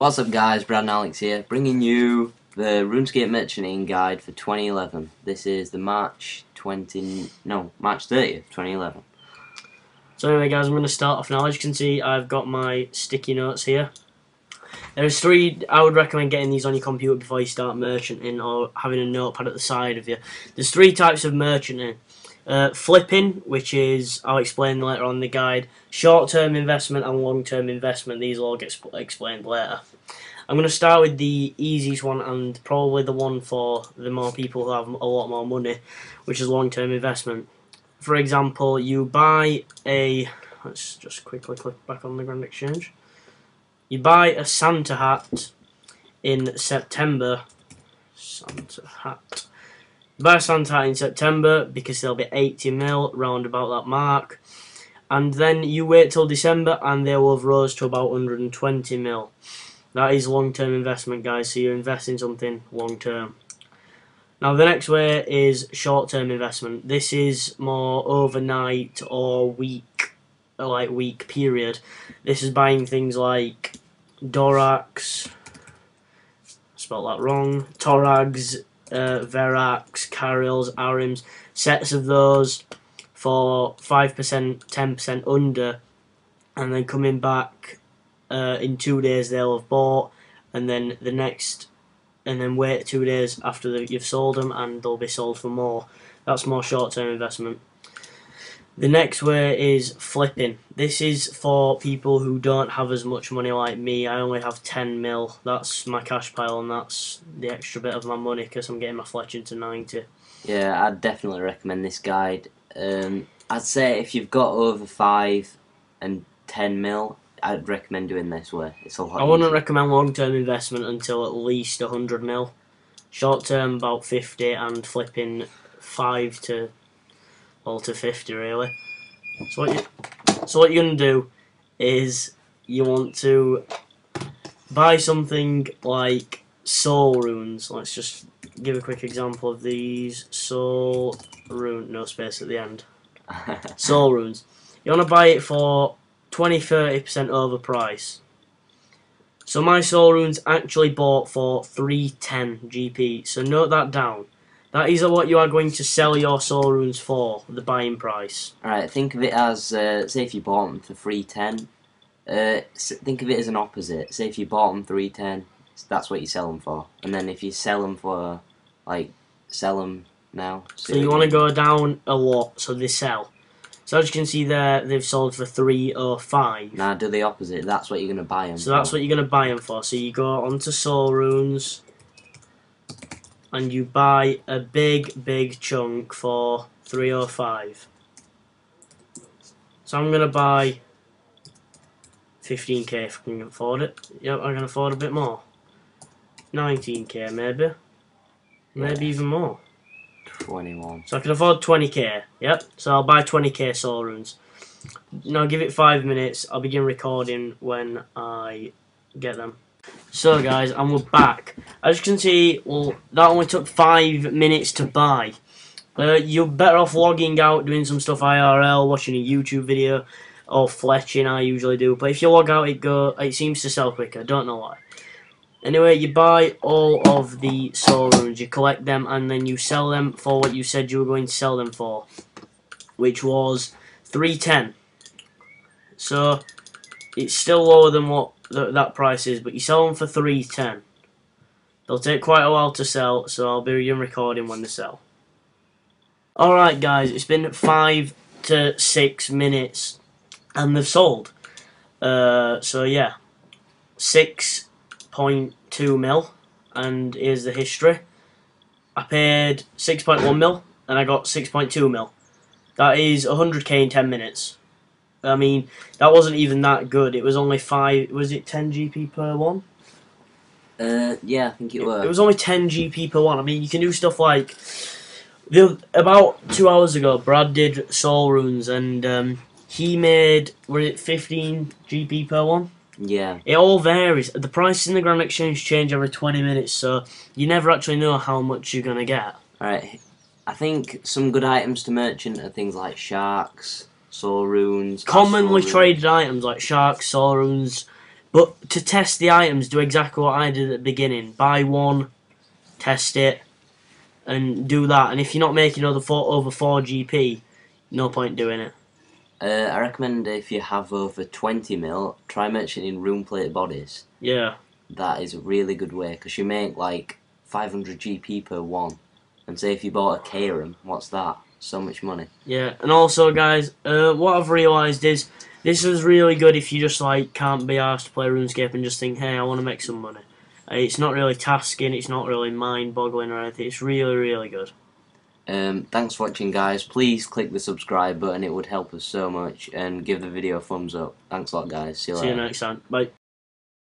What's up guys, Brad and Alex here, bringing you the Runescape Merchanting Guide for 2011. This is the March 30th, 2011. So anyway guys, I'm going to start off now. As you can see, I've got my sticky notes here. There's three, I would recommend getting these on your computer before you start merchanting or having a notepad at the side of you. There's three types of merchanting. Flipping, which is, I'll explain later on in the guide. Short-term investment and long-term investment, these will all get explained later. I'm going to start with the easiest one and probably the one for the more people who have a lot more money, which is long-term investment. For example, you buy a, let's just quickly click back on the Grand Exchange. You buy a Santa hat in September. Santa hat. You buy a Santa hat in September because they'll be 80 mil, round about that mark. And then you wait till December and they will have rose to about 120 mil. That is long-term investment, guys, so you invest in something long-term. Now the next way is short-term investment. This is more overnight or week period. This is buying things like Dorax, spelled that wrong, Torags, Verax, Carils, Arims, sets of those for 5%, 10% under, and then coming back in 2 days they'll have bought, and then the next, and then wait 2 days after you've sold them and they'll be sold for more. That's more short-term investment. The next way is flipping. This is for people who don't have as much money like me. I only have 10 mil. That's my cash pile and that's the extra bit of my money because I'm getting my fletching to 90. Yeah, I'd definitely recommend this guide. I'd say if you've got over 5 and 10 mil, I'd recommend doing this way. It's a lot I wouldn't easier. recommend long-term investment until at least 100 mil. Short-term about 50 and flipping 5 to 50 really. So what you're going to do is you want to buy something like soul runes. Let's just give a quick example of these. Soul rune, no space at the end. Soul runes. You want to buy it for 20-30% over price. So my soul runes actually bought for 310 GP. So note that down. That is what you are going to sell your soul runes for, the buying price. Alright, think of it as, say if you bought them for 310, think of it as an opposite. Say if you bought them 310, that's what you sell them for. And then if you sell them for, like, sell them now. So you want to go down a lot, so they sell. So as you can see there, they've sold for 305. Nah, do the opposite. That's what you're going to buy them So that's what you're going to buy them for. So you go onto soul runes and you buy a big chunk for 305. So I'm going to buy 15k if I can afford it. Yep, I can afford a bit more. 19k maybe. Maybe even more. 21. So I can afford 20k. Yep, so I'll buy 20k soul runes. Now give it 5 minutes. I'll begin recording when I get them. So guys, and we're back. As you can see, well, that only took 5 minutes to buy. You're better off logging out, doing some stuff IRL, watching a YouTube video, or fletching. I usually do. But if you log out, it seems to sell quicker. Don't know why. Anyway, you buy all of the soul runes, you collect them, and then you sell them for what you said you were going to sell them for, which was 310. So it's still lower than what that price is, but you sell them for 310. They'll take quite a while to sell, so I'll be recording when they sell. Alright guys, it's been 5 to 6 minutes and they've sold. So yeah, 6.2 mil, and here's the history. I paid 6.1 mil and I got 6.2 mil. That is 100k in 10 minutes. I mean, that wasn't even that good. It was only 5, was it 10 GP per one? Yeah, I think it was. It was only 10 GP per one. I mean, you can do stuff like, about 2 hours ago, Brad did soul runes and he made, was it 15 GP per one? Yeah. It all varies. The prices in the Grand Exchange change every 20 minutes, so you never actually know how much you're going to get. Alright, I think some good items to merchant are things like sharks, soul runes, Commonly traded items like sharks, soul runes, But to test the items, do exactly what I did at the beginning. Buy one, test it, and do that. And if you're not making over 4 GP, no point doing it. I recommend if you have over 20 mil, try merchanting room plate bodies. Yeah. That is a really good way because you make like 500 GP per one. And say if you bought a Karen, what's that? So much money. Yeah, and also, guys, what I've realised is this is really good if you just like can't be asked to play RuneScape and just think, hey, I want to make some money. It's not really tasking, it's not really mind-boggling or anything. It's really, really good. Thanks for watching, guys. Please click the subscribe button, it would help us so much, and give the video a thumbs up. Thanks a lot, guys. See you See you later. next time. Bye.